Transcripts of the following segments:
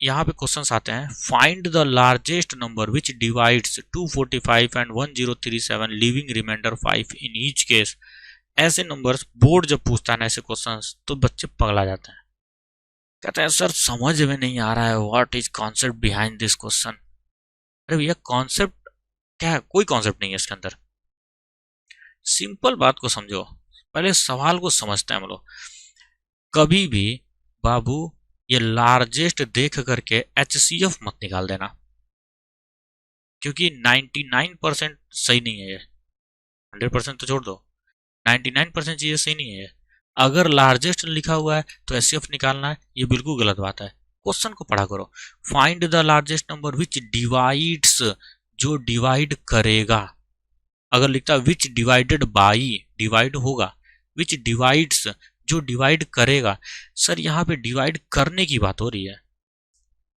यहाँ पे क्वेश्चंस आते हैं, find the largest number which divides 245 and 1037 leaving remainder 5 in each case. ऐसे नंबर्स बोर्ड जब पूछता है ना ऐसे क्वेश्चंस तो बच्चे पगला जाते हैं, कहते हैं सर समझ में नहीं आ रहा है, what is concept behind this question. अरे भैया कॉन्सेप्ट क्या है? कोई कॉन्सेप्ट नहीं है इसके अंदर। सिंपल बात को समझो, पहले सवाल को समझते हैं हम लोग। कभी भी बाबू ये लार्जेस्ट देख करके HCF मत निकाल देना, क्योंकि 99% सही नहीं है ये। 100% तो छोड़ दो, 99% चीजें सही नहीं है। अगर लार्जेस्ट लिखा हुआ है तो HCF निकालना है, ये बिल्कुल गलत बात है। क्वेश्चन को पढ़ा करो, find the largest number which divides, जो डिवाइड करेगा। अगर लिखता है विच डिवाइडेड बाई, डिवाइड होगा, विच डिवाइड्स जो डिवाइड करेगा। सर यहाँ पे डिवाइड करने की बात हो रही है,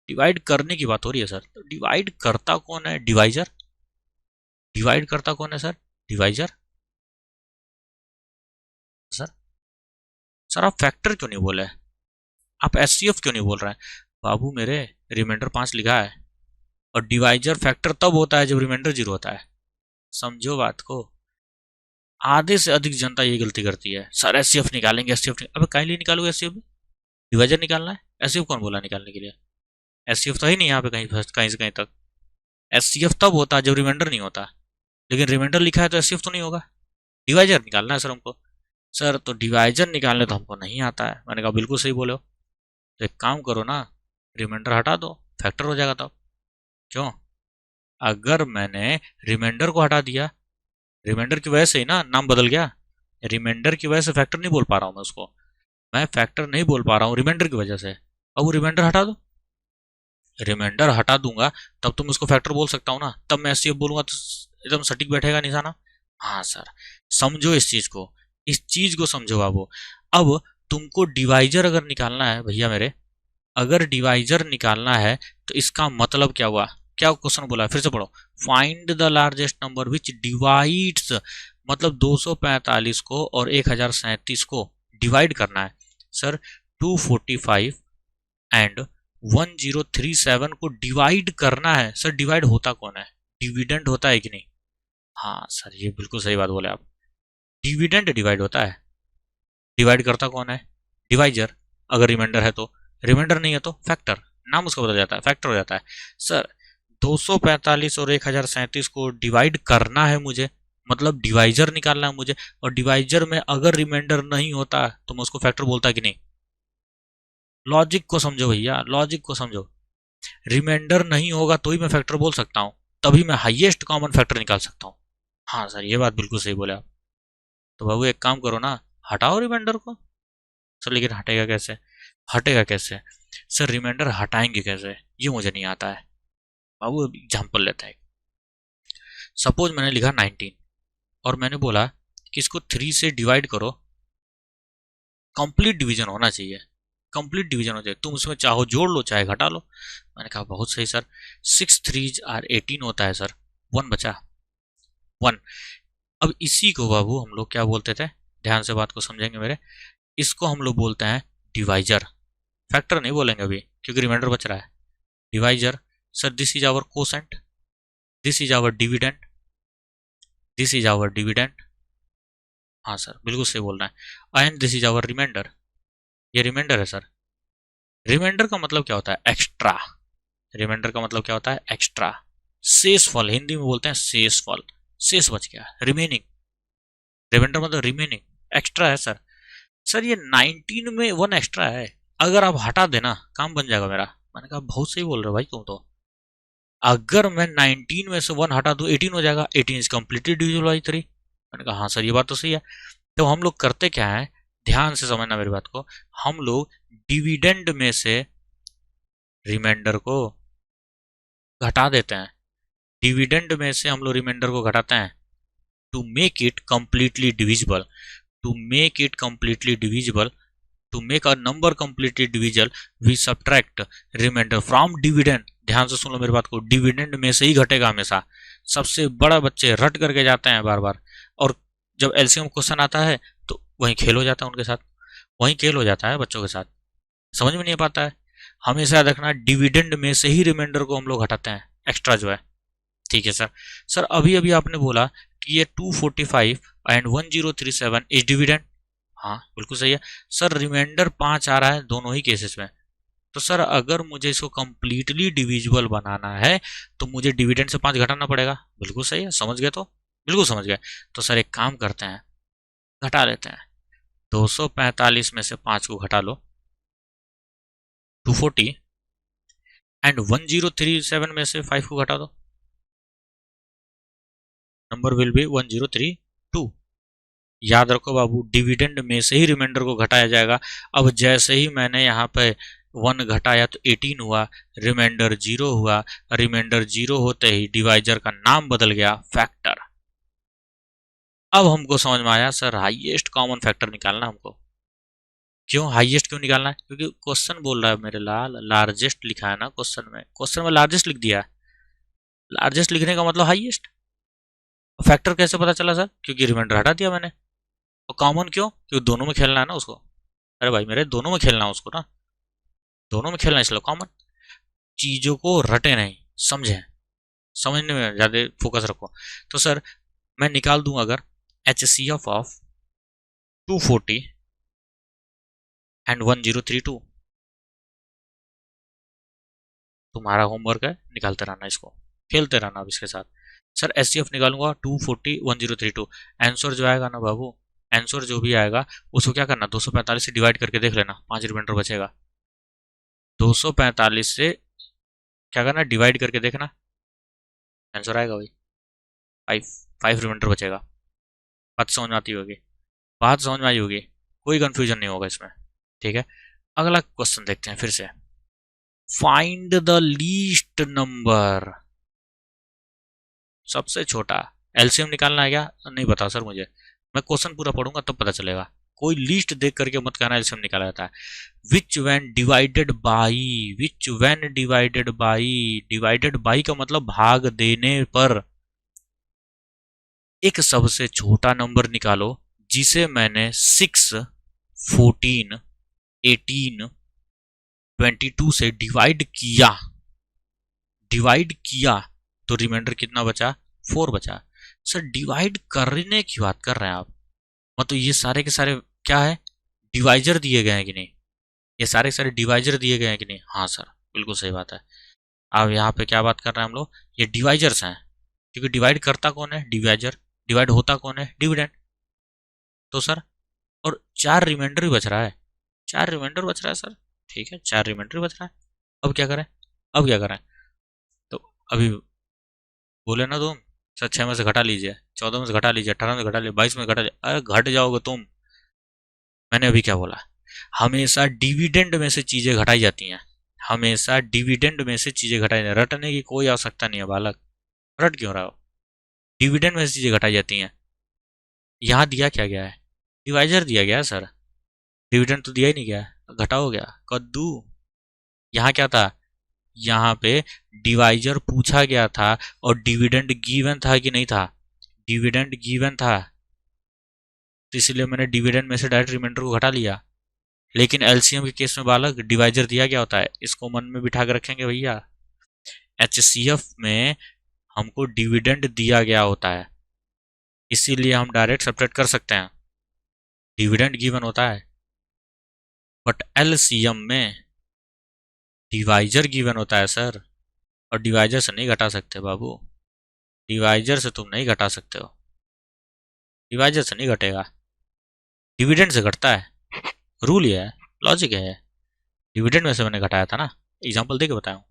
डिवाइड करने की बात हो रही है सर। तो डिवाइड करता कौन है? डिवाइजर। डिवाइड करता कौन है सर? डिवाइजर। सर सर आप फैक्टर क्यों नहीं बोले? आप HCF क्यों नहीं बोल रहे हैं? बाबू मेरे रिमाइंडर 5 लिखा है, और डिवाइजर फैक्टर तब होता है जब रिमाइंडर 0 होता है। समझो बात को। आधे से अधिक जनता ये गलती करती है, सर HCF निकालेंगे, अबे कहीं लिए निकालोगे HCF? डिवाइजर निकालना है, HCF कौन बोला निकालने के लिए? HCF तो ही नहीं यहाँ पे कहीं से कहीं तक। HCF तब होता है जब रिमाइंडर नहीं होता, लेकिन रिमाइंडर लिखा है तो HCF तो नहीं होगा। डिवाइजर निकालना है सर हमको। सर तो डिवाइजर निकालने तो हमको नहीं आता है। मैंने कहा बिल्कुल सही बोले हो, तो एक काम करो ना, रिमाइंडर हटा दो, फैक्टर हो जाएगा तब। क्यों? अगर मैंने रिमाइंडर को हटा दिया, रिमाइंडर की वजह से ही ना नाम बदल गया। रिमाइंडर की वजह से फैक्टर नहीं बोल पा रहा हूँ मैं उसको, मैं फैक्टर नहीं बोल पा रहा हूँ रिमाइंडर की वजह से। अब वो रिमाइंडर हटा दो, रिमाइंडर हटा दूंगा तब तुम उसको फैक्टर बोल सकता हूँ ना, तब मैं HCF बोलूंगा तो एकदम सटीक बैठेगा निशाना। हाँ सर समझो इस चीज को, इस चीज को समझो बाबू। अब तुमको डिवाइजर अगर निकालना है भैया मेरे, अगर डिवाइजर निकालना है तो इसका मतलब क्या हुआ? क्या क्वेश्चन बोला? फिर से पढ़ो, find the largest number which divides, मतलब 245 को और 1037 को डिवाइड करना है। सर 245 एंड 1037 को डिवाइड करना है। सर डिवाइड होता कौन है? डिविडेंड होता है कि नहीं? हाँ सर ये बिल्कुल सही बात बोले आप, डिविडेंड डिवाइड होता है। डिवाइड करता कौन है? डिवाइजर। अगर रिमाइंडर है तो, रिमाइंडर नहीं है तो फैक्टर, नाम उसका बदल जाता है, फैक्टर हो जाता है। सर 245 और 1037 को डिवाइड करना है मुझे, मतलब डिवाइजर निकालना है मुझे, और डिवाइजर में अगर रिमाइंडर नहीं होता तो मैं उसको फैक्टर बोलता कि नहीं? लॉजिक को समझो भैया, लॉजिक को समझो। रिमाइंडर नहीं होगा तो ही मैं फैक्टर बोल सकता हूँ, तभी मैं हाईएस्ट कॉमन फैक्टर निकाल सकता हूँ। हाँ सर ये बात बिल्कुल सही बोले आप। तो बाबू एक काम करो ना, हटाओ रिमाइंडर को। सर लेकिन हटेगा कैसे? हटेगा कैसे? सर रिमाइंडर हटाएंगे कैसे ये मुझे नहीं आता है। बाबू एग्जाम्पल लेते हैं, सपोज मैंने लिखा 19 और मैंने बोला कि इसको 3 से डिवाइड करो, कंप्लीट डिवीजन होना चाहिए, कंप्लीट डिवीजन हो जाए, तुम उसमें चाहो जोड़ लो चाहे घटा लो। मैंने कहा बहुत सही सर, 6 3 आर 18 होता है सर, 1 बचा 1। अब इसी को बाबू हम लोग क्या बोलते थे, ध्यान से बात को समझेंगे मेरे, इसको हम लोग बोलते हैं डिवाइजर। फैक्टर नहीं बोलेंगे अभी क्योंकि रिमाइंडर बच रहा है। Divisor. Sir this is our quotient, this is our dividend, this is our dividend. हाँ सर बिल्कुल सही बोल रहे हैं। And this is our remainder, ये रिमाइंडर है सर। रिमाइंडर का मतलब क्या होता है? एक्स्ट्रा। रिमाइंडर का मतलब क्या होता है? एक्स्ट्रा। शेष फल, हिंदी में बोलते हैं शेष फल, शेष बच गया, रिमेनिंग। रिमाइंडर मतलब रिमेनिंग, एक्स्ट्रा है सर। सर ये 19 में 1 एक्स्ट्रा है, अगर आप हटा देना काम बन जाएगा मेरा। मैंने कहा बहुत सही बोल रहे हो भाई तुम तो, अगर मैं 19 में से 1 हटा दूं 18 हो जाएगा, 18 इज कम्प्लीटली डिविजिबल बाई 3। मैंने कहा हाँ सर ये बात तो सही है। तो हम लोग करते क्या है, ध्यान से समझना मेरी बात को, हम लोग डिविडेंड में से रिमाइंडर को घटा देते हैं, डिविडेंड में से हम लोग रिमाइंडर को घटाते हैं to make it completely divisible, to make it completely divisible, to make a number completely divisible we subtract remainder from dividend. ध्यान से सुन लो मेरी बात को, डिविडेंड में से ही घटेगा हमेशा। सबसे बड़ा बच्चे रट करके जाते हैं बार बार, और जब एलसीएम क्वेश्चन आता है तो वहीं खेल हो जाता है उनके साथ, वहीं खेल हो जाता है बच्चों के साथ, समझ में नहीं पाता है। हमेशा याद रखना डिविडेंड में से ही रिमाइंडर को हम लोग घटाते हैं, एक्स्ट्रा जो है। ठीक है सर। सर अभी अभी आपने बोला कि ये 245 एंड 1037 इज डिविडेंड। हाँ बिल्कुल सही है सर। रिमाइंडर 5 आ रहा है दोनों ही केसेस में। तो सर अगर मुझे इसको कंप्लीटली डिविजिबल बनाना है तो मुझे डिविडेंड से 5 घटाना पड़ेगा। बिल्कुल सही है, समझ गए तो? बिल्कुल समझ गए। तो सर एक काम करते हैं, घटा लेते हैं। 245 में से 5 को घटा लो, 240, एंड 1037 में से 5 को घटा दो, नंबर विल बी 1032। याद रखो बाबू, डिविडेंड में से ही रिमाइंडर को घटाया जाएगा। अब जैसे ही मैंने यहाँ पे 1 घटाया तो 18 हुआ, रिमाइंडर 0 हुआ। रिमाइंडर 0 होते ही डिवाइजर का नाम बदल गया फैक्टर। अब हमको समझ में आया सर हाईएस्ट कॉमन फैक्टर निकालना हमको। क्यों हाईएस्ट क्यों निकालना है? क्योंकि क्वेश्चन बोल रहा है मेरे लाल, लार्जेस्ट लिखा है ना क्वेश्चन में लार्जेस्ट लिख दिया है। लार्जेस्ट लिखने का मतलब हाईएस्ट। फैक्टर कैसे पता चला सर? क्योंकि रिमाइंडर हटा दिया मैंने। और कॉमन क्यों? क्योंकि दोनों में खेलना है ना उसको। अरे भाई मेरे, दोनों में खेलना है उसको ना, दोनों में खेलना है, इसलिए कॉमन। चीजों को रटे नहीं, समझे, समझने में ज्यादा फोकस रखो। तो सर मैं निकाल दूं अगर HCF ऑफ 240 एंड 1032, तुम्हारा होमवर्क है, निकालते रहना इसको, खेलते रहना अब इसके साथ। सर HCF निकालूंगा 240 1032। आंसर जो आएगा ना बाबू, आंसर जो भी आएगा उसको क्या करना, 245 से डिवाइड करके देख लेना, 5 रिमाइंडर बचेगा। 245 से क्या करना, डिवाइड करके देखना, आंसर आएगा भाई 5 रिमाइंडर बचेगा। बात समझ में आती होगी? बात समझ में आई होगी, कोई कंफ्यूजन नहीं होगा इसमें। ठीक है, अगला क्वेश्चन देखते हैं फिर से। फाइंड द लीस्ट नंबर, सबसे छोटा। एलसीएम निकालना है क्या? नहीं पता सर मुझे, मैं क्वेश्चन पूरा पढ़ूंगा तब पता चलेगा। कोई लिस्ट देख करके मत कहना एलसीएम निकाला जाता है। विच when divided by, which when divided by, divided by का मतलब भाग देने पर। एक सबसे छोटा नंबर निकालो जिसे मैंने 6, 14, 18, 22 से डिवाइड किया, डिवाइड किया तो रिमाइंडर कितना बचा, 4 बचा। सर डिवाइड करने की बात कर रहे हैं आप, मतलब ये सारे के सारे क्या है, डिवाइजर दिए गए हैं कि नहीं? ये सारे के सारे डिवाइजर दिए गए हैं कि नहीं? हाँ सर बिल्कुल सही बात है। अब यहाँ पे क्या बात कर रहे हैं हम लोग, ये डिवाइजर्स हैं, क्योंकि डिवाइड करता कौन है, डिवाइजर। डिवाइड होता कौन है, डिविडेंड। तो सर और 4 रिमाइंडर भी बच रहा है, 4 रिमाइंडर बच रहा है सर। ठीक है 4 रिमाइंडर बच रहा है। अब क्या करें, अब क्या करें? तो अभी बोले ना तुम सर 6 में से घटा लीजिए, 14 में से घटा लीजिए, 18 में से घटा लीजिए, 22 में घटा लीजिए। अरे घट जाओगे तुम। मैंने अभी क्या बोला, हमेशा डिविडेंड में से चीजें घटाई जाती हैं, हमेशा डिविडेंड में से चीजें घटाई जाती हैं। रटने की कोई आवश्यकता नहीं है बालक, रट क्यों रहा हो? डिविडेंड में से चीजें घटाई जाती हैं। यहाँ दिया क्या गया है, डिवाइजर दिया गया है सर, डिविडेंड तो दिया ही नहीं गया, घटा हो गया कद्दू। यहाँ क्या था, यहाँ पे डिवाइजर पूछा गया था और डिविडेंड गिवन था कि नहीं था, डिविडेंड गिवन था, तो इसलिए मैंने डिविडेंड में से डायरेक्ट रिमाइंडर को घटा लिया। लेकिन एलसीएम के केस में बालक डिवाइजर दिया गया होता है, इसको मन में बिठा कर रखेंगे भैया। HCF में हमको डिविडेंड दिया गया होता है, इसीलिए हम डायरेक्ट सब्ट्रैक्ट कर सकते हैं, डिविडेंड गिवन होता है। बट एलसीएम में डिवाइजर गिवन होता है सर, और डिवाइजर से नहीं घटा सकते बाबू, डिवाइजर से तुम नहीं घटा सकते हो, डिवाइजर से नहीं घटेगा, डिविडेंड से घटता है। रूल ये है, लॉजिक है, डिविडेंड में से मैंने घटाया था ना, एग्जांपल दे के बताया हूँ।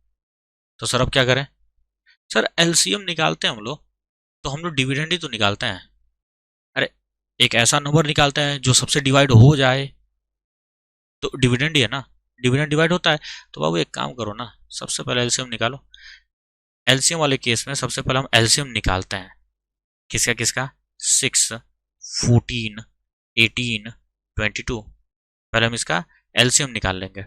तो सर अब क्या करें? सर एलसीएम निकालते हैं हम लोग, तो हम लोग डिविडेंड ही तो निकालते हैं। अरे एक ऐसा नंबर निकालते हैं जो सबसे डिवाइड हो जाए, तो डिविडेंड ही है ना, डिविडेंड डिवाइड होता है। तो बाबू एक काम करो ना, सबसे पहले एलसीएम निकालो। एलसीएम वाले केस में सबसे पहले हम एलसीएम निकालते हैं, किसका किसका, 6, 14, 18, 22। पहले हम इसका एलसीएम निकाल लेंगे।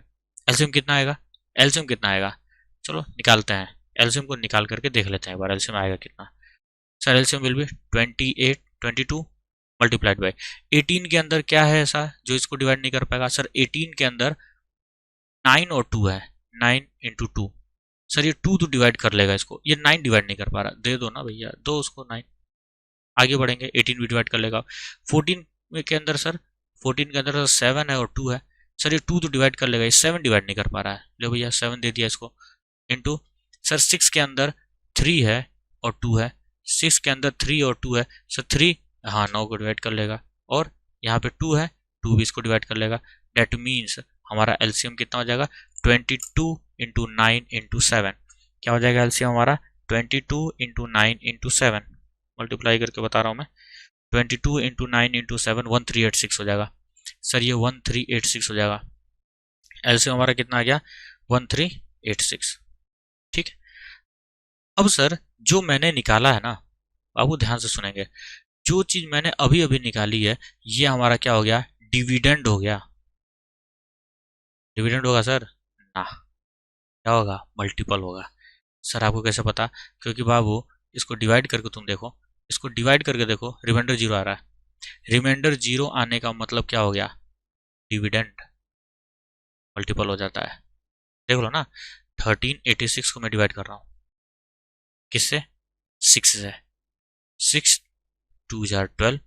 एलसीएम कितना आएगा, एलसीएम कितना आएगा, चलो निकालते हैं। एलसीएम को निकाल करके देख लेते हैं एक बार, एलसीएम आएगा कितना। Sir LCM will be 28, 22 multiplied by 18 के अंदर क्या है ऐसा जो इसको डिवाइड नहीं कर पाएगा? सर 18 के अंदर 9 और 2 है, 9 इंटू 2। सर ये 2 तो डिवाइड कर लेगा इसको, ये 9 डिवाइड नहीं कर पा रहा, दे दो ना भैया, दो उसको 9। आगे बढ़ेंगे, 18 भी डिवाइड कर लेगा। 14 के अंदर सर, 14 के अंदर 7 है और 2 है। सर ये 2 तो डिवाइड कर लेगा, ये 7 डिवाइड नहीं कर पा रहा है, लो भैया 7 दे दिया इसको। इंटू सर 6 के अंदर 3 है और 2 है, 6 के अंदर 3 और 2 है, सर 3 हाँ 9 को डिवाइड कर लेगा, और यहाँ पे 2 है, 2 भी इसको डिवाइड कर लेगा। डेट मीन्स हमारा एलसीएम कितना हो जाएगा, 22 इंटू 9 इंटू 7। क्या हो जाएगा एलसीएम हमारा, 22 इंटू 9 इंटू 7, मल्टीप्लाई करके बता रहा हूँ मैं। 22 इंटू 9 इंटू 7 1386 हो जाएगा। सर ये 1386 हो जाएगा, एलसीएम हमारा कितना आ गया, 1386। ठीक। अब सर जो मैंने निकाला है ना बाबू, ध्यान से सुनेंगे, जो चीज मैंने अभी अभी निकाली है ये हमारा क्या हो गया, डिविडेंड हो गया। डिविडेंड होगा सर ना, क्या होगा, मल्टीपल होगा। सर आपको कैसे पता, क्योंकि बाबू इसको डिवाइड करके तुम देखो, इसको डिवाइड करके देखो, रिमाइंडर 0 आ रहा है। रिमाइंडर 0 आने का मतलब क्या हो गया, डिविडेंड मल्टीपल हो जाता है। देख लो ना, 1386 को मैं डिवाइड कर रहा हूँ किससे, 6 से। 6 2 जार 12,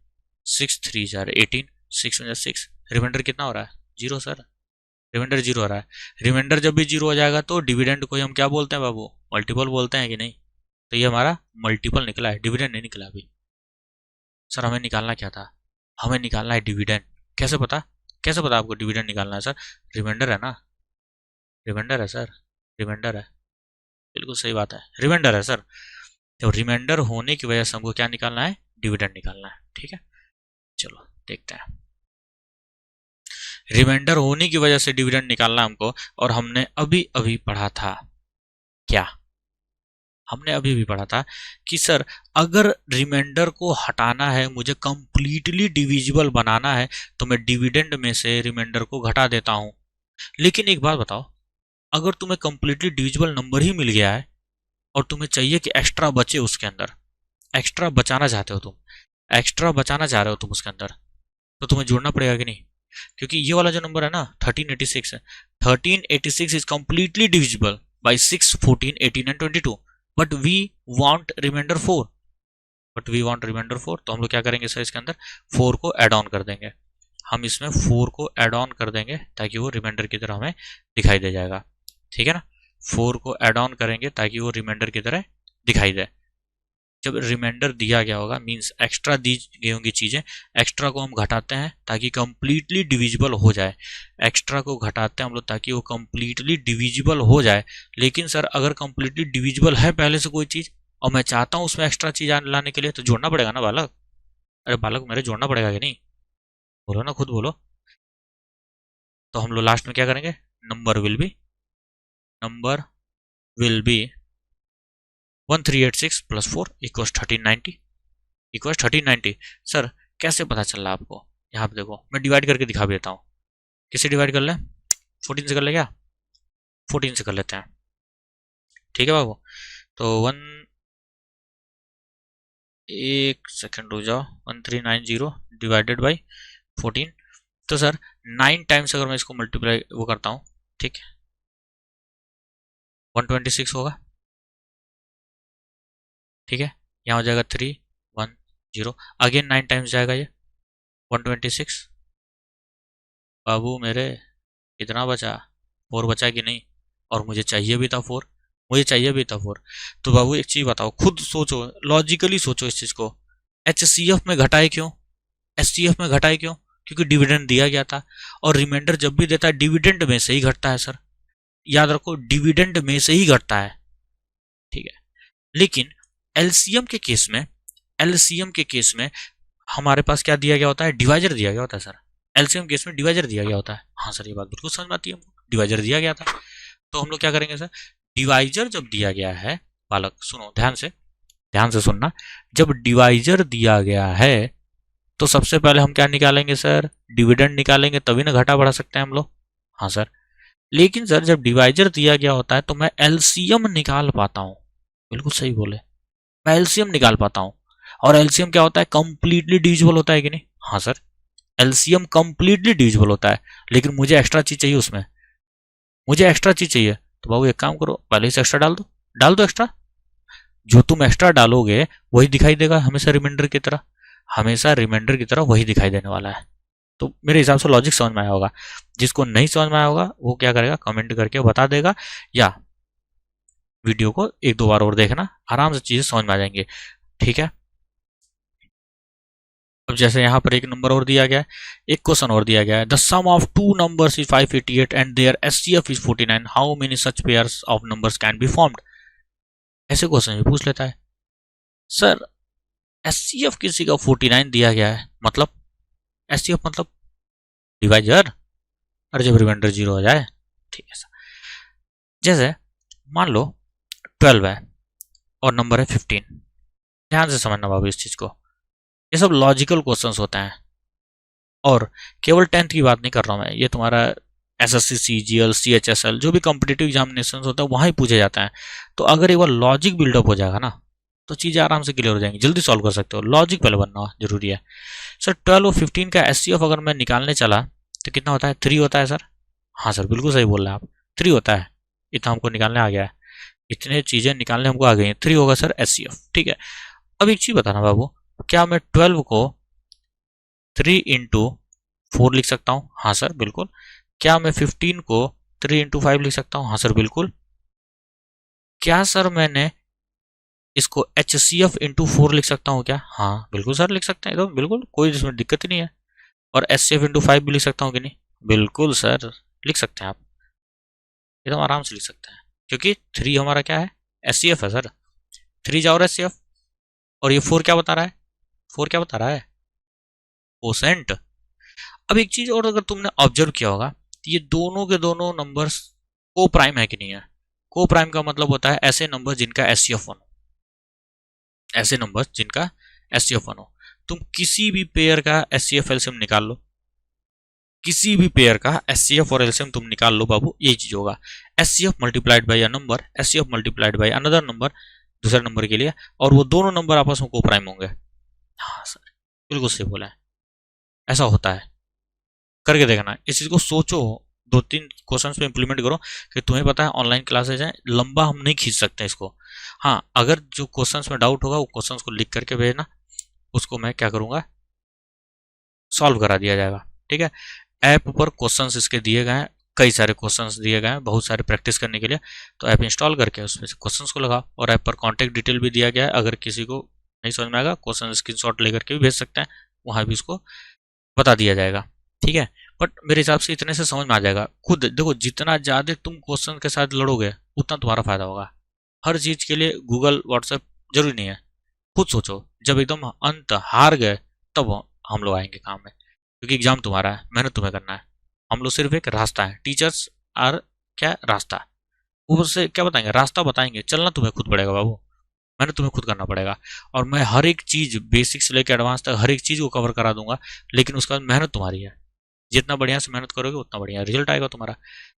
6 3 जार 18, 6 जार 6, रिमाइंडर कितना हो रहा है, 0 सर, रिमाइंडर 0 हो रहा है। रिमाइंडर जब भी 0 हो जाएगा तो डिविडेंड को हम क्या बोलते हैं बाबू, मल्टीपल बोलते हैं कि नहीं। तो ये हमारा मल्टीपल निकला है, डिविडेंड नहीं निकला अभी। सर हमें निकालना क्या था, हमें निकालना है डिविडेंड। कैसे पता, कैसे पता आपको डिविडेंड निकालना है सर, रिमाइंडर है ना, रिमाइंडर है सर, रिमाइंडर है, बिल्कुल सही बात है, रिमाइंडर है सर। तो रिमाइंडर होने की वजह से हमको क्या निकालना है, डिविडेंड निकालना है। ठीक है, चलो देखते हैं। रिमाइंडर होने की वजह से डिविडेंड निकालना हमको, और हमने अभी अभी पढ़ा था क्या, हमने अभी भी पढ़ा था कि सर अगर रिमाइंडर को हटाना है, मुझे कंप्लीटली डिविजिबल बनाना है, तो मैं डिविडेंड में से रिमाइंडर को घटा देता हूं। लेकिन एक बात बताओ, अगर तुम्हें कंप्लीटली डिविजिबल नंबर ही मिल गया है और तुम्हें चाहिए कि एक्स्ट्रा बचे उसके अंदर, एक्स्ट्रा बचाना चाहते हो तुम, एक्स्ट्रा बचाना चाह रहे हो तुम उसके अंदर, तो तुम्हें जोड़ना पड़ेगा कि नहीं, क्योंकि ये वाला जो नंबर है ना 1386 है, 1386 is completely divisible by 6, 14, 18 and 22, but we want remainder 4, but we want remainder 4। तो हम लोग क्या करेंगे सर, इसके अंदर 4 को ऐड ऑन कर देंगे, हम इसमें 4 को ऐड ऑन कर देंगे ताकि वो रिमाइंडर की तरह हमें दिखाई दे जाएगा। ठीक है ना, 4 को ऐड ऑन करेंगे ताकि वो रिमाइंडर की तरह दिखाई दे। जब रिमाइंडर दिया गया होगा मींस एक्स्ट्रा दी गई होंगी चीजें, एक्स्ट्रा को हम घटाते हैं ताकि कंप्लीटली डिविजिबल हो जाए, एक्स्ट्रा को घटाते हैं हम लोग ताकि वो कंप्लीटली डिविजिबल हो जाए। लेकिन सर अगर कंप्लीटली डिविजिबल है पहले से कोई चीज और मैं चाहता हूं उसमें एक्स्ट्रा चीज लाने के लिए, तो जोड़ना पड़ेगा ना बालक, अरे बालक मेरे जोड़ना पड़ेगा कि नहीं, बोलो ना, खुद बोलो। तो हम लोग लास्ट में क्या करेंगे, number will be 1386 plus 4 equals 1390, equals 1390। Sir कैसे पता चल रहा आपको, यहाँ पे देखो मैं डिवाइड करके दिखा भी देता हूँ। किससे डिवाइड कर ले, 14 से कर ले क्या, 14 से कर लेते हैं। ठीक है बाबू, तो 1 सेकेंड रुक जाओ, 1390 डिवाइडेड बाई 14। तो सर 9 टाइम्स अगर मैं इसको मल्टीप्लाई वो करता हूँ, ठीक है, 126 होगा। ठीक है, यहाँ हो जाएगा 310, अगेन 9 टाइम्स जाएगा ये 126। बाबू मेरे कितना बचा, 4 बचा कि नहीं, और मुझे चाहिए भी था 4, मुझे चाहिए भी था 4। तो बाबू एक चीज बताओ, खुद सोचो, लॉजिकली सोचो इस चीज को, HCF में घटाए क्यों, SCF में घटाए क्यों, क्योंकि डिविडेंड दिया गया था, और रिमाइंडर जब भी देता है डिविडेंड में से ही घटता है सर, याद रखो डिविडेंड में से ही घटता है। ठीक है, लेकिन एलसीएम के केस में, एलसीएम के केस में हमारे पास क्या दिया गया होता है, डिवाइजर दिया गया होता है सर, एलसीएम केस में डिवाइजर दिया गया होता है। हाँ सर ये बात बिल्कुल समझ में आती है हमको, डिवाइजर दिया गया था। तो हम लोग क्या करेंगे सर, डिवाइजर जब दिया गया है, बालक सुनो ध्यान से सुनना, जब डिवाइजर दिया गया है तो सबसे पहले हम क्या निकालेंगे सर, डिविडेंड निकालेंगे, तभी ना घटा बढ़ा सकते हैं हम लोग। हाँ सर, लेकिन सर जब डिवाइजर दिया गया होता है तो मैं एलसीएम निकाल पाता हूँ, बिल्कुल सही बोले, मैं एलसीएम निकाल पाता हूँ। और एलसीएम क्या होता है, कंप्लीटली डिविजिबल होता है कि नहीं। हाँ सर, एलसीएम कंप्लीटली डिविजिबल होता है, लेकिन मुझे एक्स्ट्रा चीज चाहिए उसमें, मुझे एक्स्ट्रा चीज चाहिए, तो बाबू एक काम करो, पहले से एक्स्ट्रा डाल दो एक्स्ट्रा। जो तुम एक्स्ट्रा डालोगे वही दिखाई देगा हमेशा रिमाइंडर की तरह, हमेशा रिमाइंडर की तरह वही दिखाई देने वाला है। तो मेरे हिसाब से लॉजिक समझ में आया होगा। जिसको नहीं समझ में आया होगा वो क्या करेगा, कमेंट करके बता देगा, या वीडियो को एक दो बार और देखना, आराम से चीजें समझ में आ जाएंगे। ठीक है, अब जैसे यहाँ पर एक नंबर और दिया गया है, एक क्वेश्चन और दिया गया है, the sum of two numbers is 588 and their HCF is 49, how many such pairs of numbers can be formed. ऐसे क्वेश्चन भी पूछ लेता है। सर एचसीएफ किसी का 49 दिया गया है, मतलब एचसीएफ मतलब डिवाइजर, और जब रिमाइंडर 0 हो जाए। ठीक है सर, जैसे मान लो 12 है और नंबर है 15। ध्यान से समझना बाबू इस चीज को, ये सब लॉजिकल क्वेश्चंस होते हैं, और केवल 10th की बात नहीं कर रहा हूं मैं, ये तुम्हारा एसएससी, सीजीएल, सीएचएसएल जो भी कॉम्पिटिटिव एग्जामिनेशन होता है वहां ही पूछे जाता है। तो अगर एक बार लॉजिक बिल्डअप हो जाएगा ना तो चीजें आराम से क्लियर हो जाएंगी, जल्दी सॉल्व कर सकते हो। लॉजिक पहले बनना जरूरी है। सर 12 और 15 का एचसीएफ अगर मैं निकालने चला तो कितना होता है, 3 होता है सर। हाँ सर बिल्कुल सही बोल रहे हैं आप, 3 होता है। इतना हमको निकालने आ गया है, इतने चीजें निकालने हमको आ गई हैं, 3 होगा सर एचसीएफ। ठीक है, अब एक चीज बताना बाबू, क्या मैं 12 को 3 इंटू 4 लिख सकता हूँ? हाँ सर बिल्कुल। क्या मैं 15 को 3 इंटू 5 लिख सकता हूँ? हाँ सर बिल्कुल। क्या सर मैंने इसको HCF इंटू 4 लिख सकता हूँ क्या? हाँ बिल्कुल सर लिख सकते हैं, तो बिल्कुल कोई इसमें दिक्कत ही नहीं है। और HCF इंटू 5 भी लिख सकता हूँ कि नहीं? बिल्कुल सर लिख सकते हैं आप, एकदम आराम से लिख सकते हैं, क्योंकि 3 हमारा क्या है, HCF है सर। 3 जाओ HCF, और ये 4 क्या बता रहा है, 4 क्या बता रहा है, कोसेंट। अब एक चीज और अगर तुमने ऑब्जर्व किया होगा, ये दोनों के दोनों नंबर्स को प्राइम है कि नहीं है। को प्राइम का मतलब होता है ऐसे नंबर जिनका एचसीएफ 1 हो, ऐसे नंबर जिनका एचसीएफ 1 हो। तुम किसी भी पेयर का एचसीएफ एलसीएम निकाल लो, किसी भी पेयर का एचसीएफ और एलसीएम तुम निकाल लो बाबू, यही चीज होगा, HCF multiplied by a number, HCF multiplied by another number, दूसरे नंबर के लिए, और वो दोनों नंबर आपस में को प्राइम होंगे। हाँ सर बिल्कुल सही बोला है, ऐसा होता है। करके देखना, इस चीज को सोचो, 2-3 क्वेश्चंस पे इंप्लीमेंट करो, कि तुम्हें पता है ऑनलाइन क्लासेज हैं, लंबा हम नहीं खींच सकते इसको। हाँ अगर जो क्वेश्चंस में डाउट होगा वो क्वेश्चंस को लिख करके भेजना, उसको मैं क्या करूंगा, सॉल्व करा दिया जाएगा। ठीक है, ऐप पर क्वेश्चंस इसके दिए गए हैं, कई सारे क्वेश्चंस दिए गए हैं बहुत सारे प्रैक्टिस करने के लिए। तो ऐप इंस्टॉल करके उसमें से क्वेश्चंस को लगाओ, और ऐप पर कॉन्टैक्ट डिटेल भी दिया गया है, अगर किसी को नहीं समझ में आएगा क्वेश्चन स्क्रीनशॉट लेकर के भी भेज सकते हैं, वहां भी उसको बता दिया जाएगा। ठीक है, बट मेरे हिसाब से इतने से समझ में आ जाएगा। खुद देखो, जितना ज़्यादा तुम क्वेश्चन के साथ लड़ोगे उतना तुम्हारा फायदा होगा। हर चीज़ के लिए गूगल व्हाट्सएप जरूरी नहीं है, खुद सोचो, जब एकदम अंत हार गए तब हम लोग आएंगे काम में, क्योंकि एग्जाम तुम्हारा है, मेहनत तुम्हें करना है, हम लोग सिर्फ एक रास्ता है, टीचर्स आर क्या रास्ता, ऊपर से क्या बताएंगे, रास्ता बताएंगे, चलना तुम्हें खुद पड़ेगा बाबू, मेहनत तुम्हें खुद करना पड़ेगा। और मैं हर एक चीज़ बेसिक से लेकर एडवांस तक हर एक चीज़ को कवर करा दूंगा, लेकिन उसके बाद मेहनत तुम्हारी है, जितना बढ़िया से मेहनत करोगे उतना बढ़िया रिजल्ट आएगा तुम्हारा।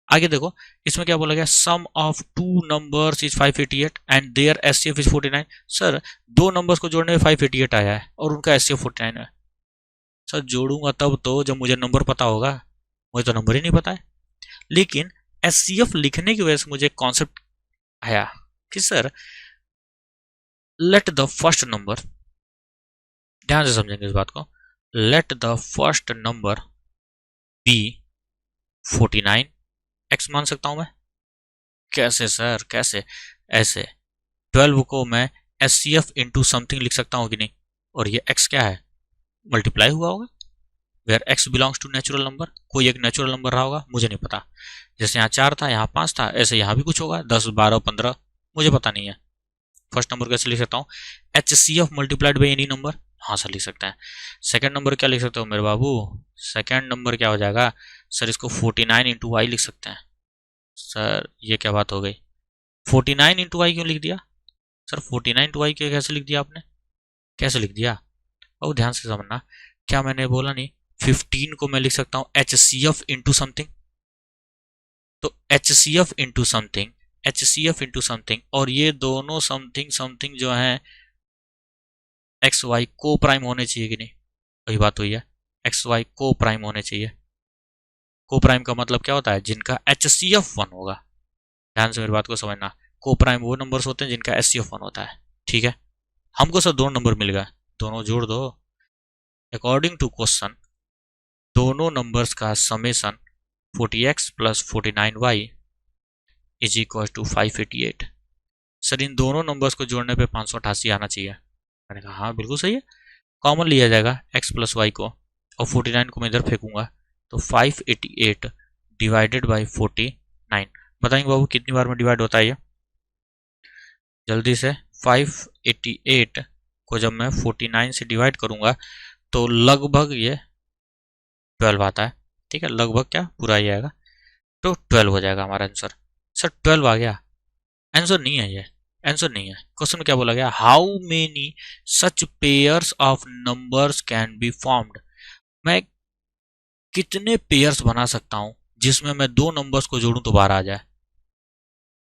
आगे देखो, इसमें क्या बोला गया, sum of two numbers is 588 and their HCF is 49। Sir दो नंबर्स को जोड़ने में 588 आया है और उनका एचसीएफ 49 है। सर जोड़ूंगा तब तो जब मुझे नंबर पता होगा, मुझे तो नंबर ही नहीं पता है। लेकिन एचसीएफ लिखने की वजह से मुझे कॉन्सेप्ट आया कि sir let the first number, ध्यान से समझेंगे इस बात को, let the first number be 49, X मान सकता हूं मैं। कैसे सर कैसे, ऐसे 12 को मैं H C F into something लिख सकता हूं कि नहीं, और ये एक्स क्या है, मल्टीप्लाई हुआ होगा, where X belongs to natural number, कोई एक नेचुरल नंबर रहा होगा, मुझे नहीं पता। जैसे यहाँ 4 था यहाँ 5 था, ऐसे यहाँ भी कुछ होगा, 10 12 15, मुझे पता नहीं है। फर्स्ट नंबर कैसे लिख सकता हूँ, H C F multiplied by any number, हाँ सर लिख सकते हैं। सेकेंड नंबर क्या लिख सकते हो मेरे बाबू, सेकेंड नंबर क्या हो जाएगा सर, इसको 49 इंटू वाई लिख सकते हैं। सर ये क्या बात हो गई, 49 इंटू वाई क्यों लिख दिया सर, 49 इंटू वाई क्यों कैसे लिख दिया आपने, कैसे लिख दिया, और ध्यान से समझना, क्या मैंने बोला नहीं 15 को मैं लिख सकता हूँ H C F into something, तो H C F into something, H C F into something, और ये दोनों समथिंग समथिंग जो है एक्स वाई को प्राइम होने चाहिए कि नहीं, वही बात हुई है, एक्स वाई को प्राइम होने चाहिए। को प्राइम का मतलब क्या होता है, जिनका एच सी एफ 1 होगा, ध्यान से मेरी बात को समझना। को प्राइम वो नंबर्स होते हैं जिनका एचसीएफ 1 होता है, ठीक है। हमको सर दोनों नंबर मिल गए, दोनों जोड़ दो। अकॉर्डिंग टू क्वेश्चन दोनों नंबर्स का summation 40x plus 49y is equal to 588। Sir इन दोनों नंबर्स को जोड़ने पे 588 आना चाहिए। मैंने कहा हाँ बिल्कुल सही है। कॉमन लिया जाएगा x प्लस वाई को, और 49 को मैं इधर फेंकूंगा, तो 588 डिवाइडेड बाई 49। बताएंगे बाबू कितनी बार में डिवाइड होता है ये? जल्दी से 588 को जब मैं 49 से डिवाइड करूंगा तो लगभग ये 12 आता है, ठीक है। लगभग क्या पूरा ही आएगा, तो 12 हो जाएगा हमारा आंसर। सर 12 आ गया, आंसर नहीं है ये, आंसर नहीं है। क्वेश्चन में क्या बोला गया, how many such pairs of numbers can be formed. मैं कितने पेयर्स बना सकता हूं जिसमें मैं दो नंबर्स को जोड़ूं तो 12 आ जाए,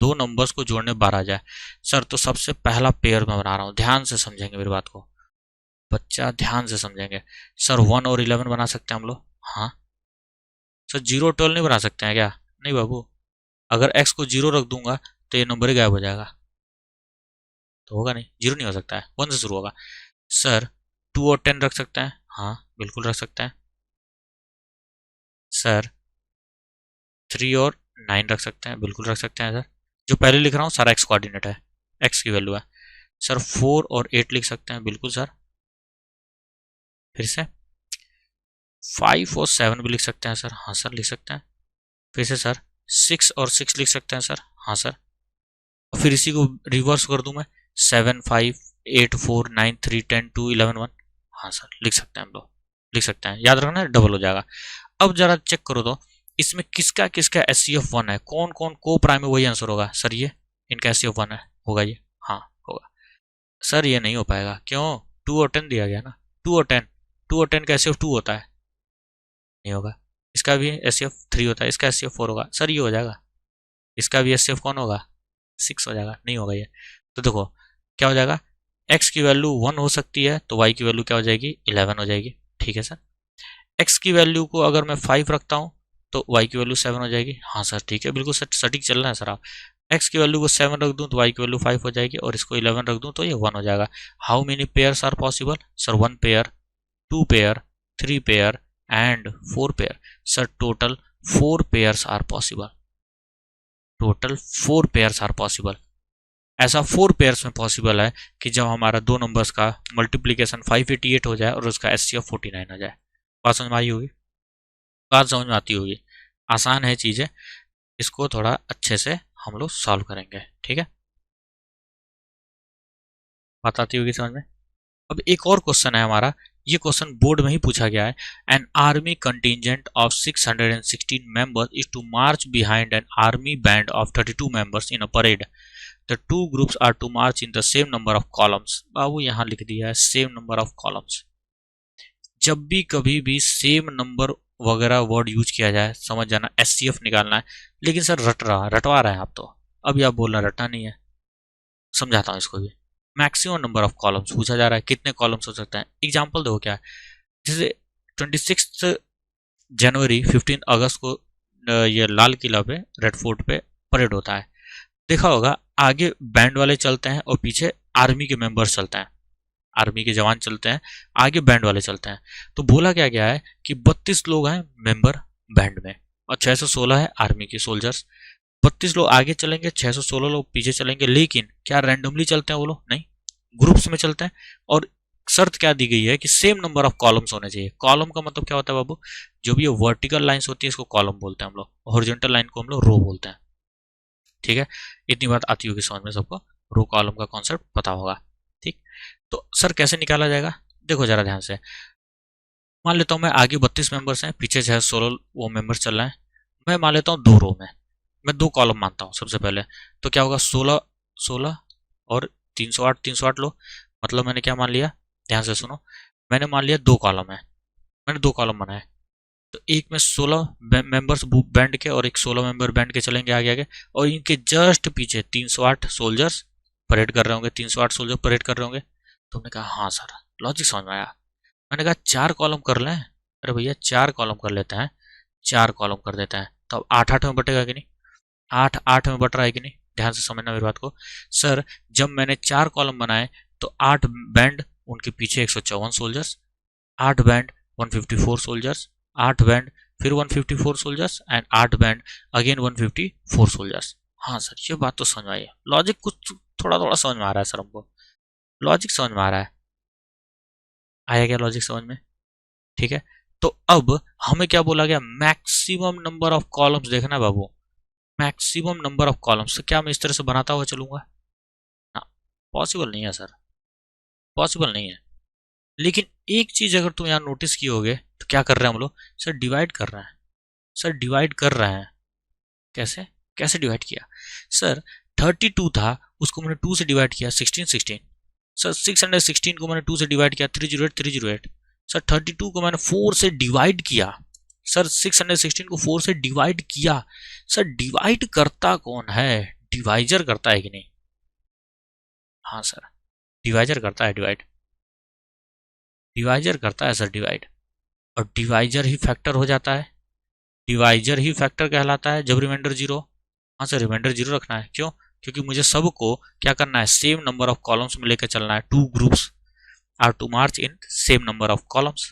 दो नंबर्स को जोड़ने 12 आ जाए। सर तो सबसे पहला पेयर मैं बना रहा हूं, ध्यान से समझेंगे मेरी बात को, बच्चा ध्यान से समझेंगे। सर 1 और 11 बना सकते हैं हम लोग, हाँ। सर 0 12 नहीं बना सकते हैं क्या? नहीं बाबू, अगर x को 0 रख दूंगा तो ये नंबर ही गायब हो जाएगा, तो होगा नहीं, 0 नहीं हो सकता है, 1 से शुरू होगा। सर 2 और 10 रख सकते हैं, हाँ बिल्कुल रख सकते हैं। सर 3 और 9 रख सकते हैं, बिल्कुल रख सकते हैं सर। जो पहले लिख रहा हूँ सारा x कोऑर्डिनेट है, x की वैल्यू है। सर 4 और 8 लिख सकते हैं, बिल्कुल सर। फिर से 5 और 7 भी लिख सकते हैं सर, हाँ सर लिख सकते हैं। फिर से सर 6 और 6 लिख सकते हैं सर, हाँ सर। और फिर इसी को रिवर्स कर दूं मैं, 7 5 8 4 9 3 10 2 11 1, हाँ सर लिख सकते हैं हम लोग, लिख सकते हैं। याद रखना डबल हो जाएगा। अब जरा चेक करो तो इसमें किसका किसका एचसीएफ 1 है, कौन कौन को प्राइम है, वही आंसर होगा। सर ये इनका एचसीएफ 1 है, होगा ये, हाँ होगा। सर ये नहीं हो पाएगा, क्यों? 2 और 10 दिया गया ना, 2 और 10, 2 और 10 का एचसीएफ 2 होता है, नहीं होगा। इसका भी एचसीएफ 3 होता है, इसका एचसीएफ 4 होगा। सर ये हो जाएगा, इसका भी एचसीएफ कौन होगा, 6 हो जाएगा, नहीं होगा ये। तो देखो क्या हो जाएगा, x की वैल्यू 1 हो सकती है तो y की वैल्यू क्या हो जाएगी, 11 हो जाएगी, ठीक है सर। x की वैल्यू को अगर मैं 5 रखता हूँ तो y की वैल्यू 7 हो जाएगी, हाँ सर ठीक है, बिल्कुल सटीक चल रहा है सर आप। x की वैल्यू को 7 रख दूं तो y की वैल्यू 5 हो जाएगी, और इसको 11 रख दूं तो ये 1 हो जाएगा। How many pairs are possible? Sir 1 pair, 2 pair, 3 pair and 4 pair. Sir total 4 pairs are possible, total 4 pairs are possible. ऐसा 4 पेयर्स में पॉसिबल है कि जब हमारा दो नंबर्स का मल्टीप्लीकेशन 588 हो जाए और उसका एचसीएफ 49 हो जाए। बात समझ में आई होगी, बात समझ में आती होगी। आसान है चीज़ें, इसको थोड़ा अच्छे से हम लोग सॉल्व करेंगे, ठीक है। बात आती होगी समझ में। अब एक और क्वेश्चन है हमारा, ये क्वेश्चन बोर्ड में ही पूछा गया है। An army contingent of 616 members is to march behind an army band of 32 members in a parade. The two groups are to march in the same number of columns. बाबू यहाँ लिख दिया है same number of columns. जब भी कभी भी same number वगैरह वर्ड यूज किया जाए समझ जाना एचसीएफ निकालना है। लेकिन सर रटवा रहे हैं आप, तो अभी आप बोलना रटना नहीं है, समझाता हूँ इसको भी। मैक्सिमम नंबर ऑफ कॉलम्स पूछा जा रहा है, कितने कॉलम्स हो सकते हैं। एग्जाम्पल देखो क्या है, जैसे 26 जनवरी 15 अगस्त को ये लाल किला पे रेड फोर्ट पे परेड होता है। देखा होगा आगे बैंड वाले चलते हैं और पीछे आर्मी के मेंबर्स चलते हैं, आर्मी के जवान चलते हैं, आगे बैंड वाले चलते हैं। तो बोला क्या गया है कि 32 लोग हैं मेंबर बैंड में और 616 है आर्मी के सोल्जर्स। 32 लोग आगे चलेंगे, 616 लोग पीछे चलेंगे। लेकिन क्या रैंडमली चलते हैं वो लोग? नहीं, ग्रुप्स में चलते हैं। और शर्त क्या दी गई है कि सेम नंबर ऑफ कॉलम्स होने चाहिए। कॉलम का मतलब क्या होता है बाबू, जो भी ये वर्टिकल लाइंस होती है इसको कॉलम बोलते हैं हम लोग, हॉरिजॉन्टल लाइन को हम लोग रो बोलते हैं, ठीक है। इतनी बात आती होगी समझ में सबको, रो कॉलम का कॉन्सेप्ट पता होगा, ठीक। तो सर कैसे निकाला जाएगा, देखो जरा ध्यान से। मान लेता हूँ मैं आगे 32 मेंबर्स हैं, पीछे 16 वो मेंबर्स चल रहे हैं। मैं मान लेता हूँ दो रो में, मैं दो कॉलम मानता हूँ सबसे पहले। तो क्या होगा, 16 16 और 308 308 लो। मतलब मैंने क्या मान लिया, ध्यान से सुनो। मैंने मान लिया दो कॉलम है, मैंने दो कॉलम बनाए। तो एक में 16 मेंबर्स बैंड के और एक 16 मेंबर बैंड के चलेंगे आगे आगे, और इनके जस्ट पीछे 308 सोल्जर्स परेड कर रहे होंगे, 308 सोल्जर परेड कर रहे होंगे। तुमने कहा हाँ सर लॉजिक समझ में आया। मैंने कहा 4 कॉलम कर लें। अरे भैया 4 कॉलम कर लेते हैं, 4 कॉलम कर देते हैं, तो अब 8 8 में बटेगा कि नहीं? 8 8 में बट रहा है कि नहीं, ध्यान से समझना मेरी बात को। सर जब मैंने 4 कॉलम बनाए तो 8 बैंड, उनके पीछे 154 सोल्जर्स, 8 बैंड 154 सोल्जर्स, 8 बैंड फिर 154 soldiers and 8 band again 154 soldiers. हाँ सर ये बात तो समझ में आई है, लॉजिक कुछ थोड़ा थोड़ा समझ में आ रहा है सर हमको, लॉजिक समझ में आ रहा है। आया क्या लॉजिक समझ में? ठीक है, तो अब हमें क्या बोला गया, मैक्सिमम नंबर ऑफ कॉलम्स देखना है बाबू, मैक्सिमम नंबर ऑफ कॉलम्स। तो क्या मैं इस तरह से बनाता हुआ चलूंगा? ना, पॉसिबल नहीं है सर, पॉसिबल नहीं है। लेकिन एक चीज अगर तुम यहाँ नोटिस की होगे तो क्या कर रहे हैं हम लोग, सर डिवाइड कर रहे हैं, सर डिवाइड कर रहे हैं। कैसे कैसे डिवाइड किया सर? 32 था, उसको मैंने 2 से डिवाइड किया 16 16। सर 616 को मैंने 2 से डिवाइड किया 308 308। सर 32 को मैंने 4 से डिवाइड किया, सर 616 को 4 से डिवाइड किया। सर डिवाइड करता कौन है? डिवाइजर करता है कि नहीं? हाँ सर डिवाइजर करता है, डिवाइड डिवाइजर करता है सर डिवाइड, और डिवाइजर ही फैक्टर हो जाता है, डिवाइजर ही फैक्टर कहलाता है जब रिमाइंडर जीरो। हाँ सर रिमाइंडर जीरो रखना है, क्यों? क्योंकि मुझे सबको क्या करना है, सेम नंबर ऑफ कॉलम्स में लेकर चलना है। 2 groups are to march in same number of columns.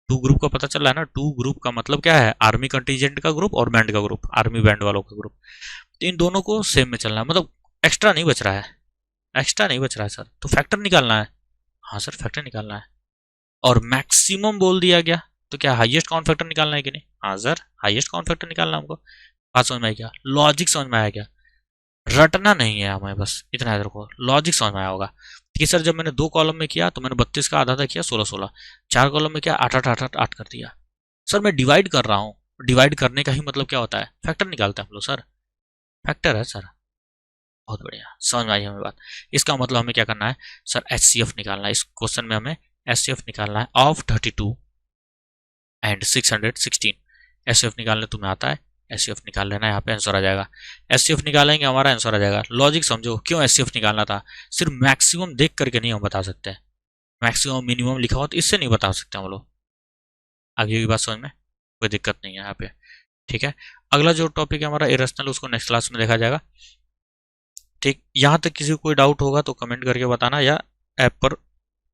2 group का पता चल रहा है ना, 2 ग्रुप का मतलब क्या है, आर्मी कंटीजेंट का ग्रुप और बैंड का ग्रुप, आर्मी बैंड वालों का ग्रुप। तो इन दोनों को सेम में चलना है, मतलब एक्स्ट्रा नहीं बच रहा है, एक्स्ट्रा नहीं बच रहा है सर, तो फैक्टर निकालना है। हाँ सर फैक्टर निकालना है, और मैक्सिमम बोल दिया गया तो क्या हाईएस्ट काउंट फैक्टर निकालना है कि नहीं? हाँ सर हाईएस्ट काउंट फैक्टर निकालना है हमको। बात समझ में आई क्या? लॉजिक समझ में आया क्या? रटना नहीं है हमें, बस इतना याद रखो, लॉजिक समझ में आया होगा कि सर जब मैंने 2 कॉलम में किया तो मैंने 32 का आधा आधा किया 16 16, 4 कॉलम में किया 8 8 8 8 8 कर दिया। सर मैं डिवाइड कर रहा हूँ, डिवाइड करने का ही मतलब क्या होता है, फैक्टर निकालते हैं हम लोग सर, फैक्टर है सर। बहुत बढ़िया समझ में आई हमें बात। इसका मतलब हमें क्या करना है सर, एचसीएफ निकालना है। इस क्वेश्चन में हमें एचसीएफ निकालना है ऑफ 32 एंड 616। एचसीएफ निकालने तुम्हें आता है, एचसीएफ निकाल लेना, यहाँ पे आंसर आ जाएगा। एचसीएफ निकालेंगे हमारा आंसर आ जाएगा। लॉजिक समझो क्यों एचसीएफ निकालना था, सिर्फ मैक्सिमम देख करके नहीं हम बता सकते, मैक्सिमम मिनिमम लिखा हो तो इससे नहीं बता सकते हम लोग। आगे की बात समझ में, कोई दिक्कत नहीं है यहाँ पे। ठीक है, अगला जो टॉपिक है हमारा इरेशनल, उसको नेक्स्ट क्लास में देखा जाएगा। ठीक, यहाँ तक किसी को कोई डाउट होगा तो कमेंट करके बताना, या ऐप पर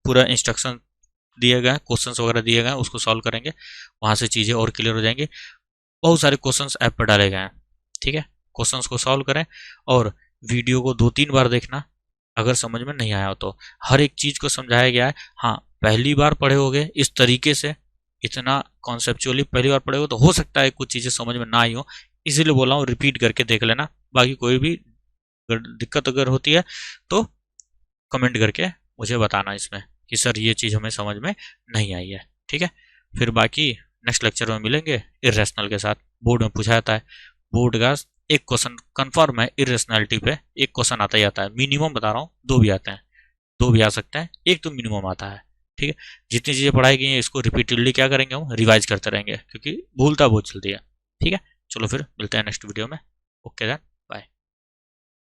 पूरा इंस्ट्रक्शन दिए गए हैं, क्वेश्चंस वगैरह दिए गए हैं, उसको सॉल्व करेंगे, वहाँ से चीज़ें और क्लियर हो जाएंगी। बहुत सारे क्वेश्चंस ऐप पर डाले गए हैं। ठीक है, क्वेश्चंस को सॉल्व करें और वीडियो को 2-3 बार देखना, अगर समझ में नहीं आया हो तो। हर एक चीज़ को समझाया गया है। हाँ पहली बार पढ़े होगे इस तरीके से, इतना कॉन्सेप्चुअली पहली बार पढ़े हो तो हो सकता है कुछ चीज़ें समझ में ना आई हो, इसीलिए बोला हूँ रिपीट करके देख लेना। बाकी कोई भी दिक्कत अगर होती है तो कमेंट करके मुझे बताना इसमें कि सर ये चीज़ हमें समझ में नहीं आई है। ठीक है, फिर बाकी नेक्स्ट लेक्चर में मिलेंगे इरेशनल के साथ। बोर्ड में पूछा जाता है, बोर्ड का एक क्वेश्चन कंफर्म है इरेशनलिटी पे, एक क्वेश्चन आता ही आता है, मिनिमम बता रहा हूँ 2 भी आते हैं, 2 भी आ सकते हैं, एक तो मिनिमम आता है। ठीक है, जितनी चीज़ें पढ़ाई गई हैं इसको रिपीटेडली क्या करेंगे हम, रिवाइज करते रहेंगे, क्योंकि भूलता बहुत जल्दी है। ठीक है, चलो फिर मिलते हैं नेक्स्ट वीडियो में। Okay then.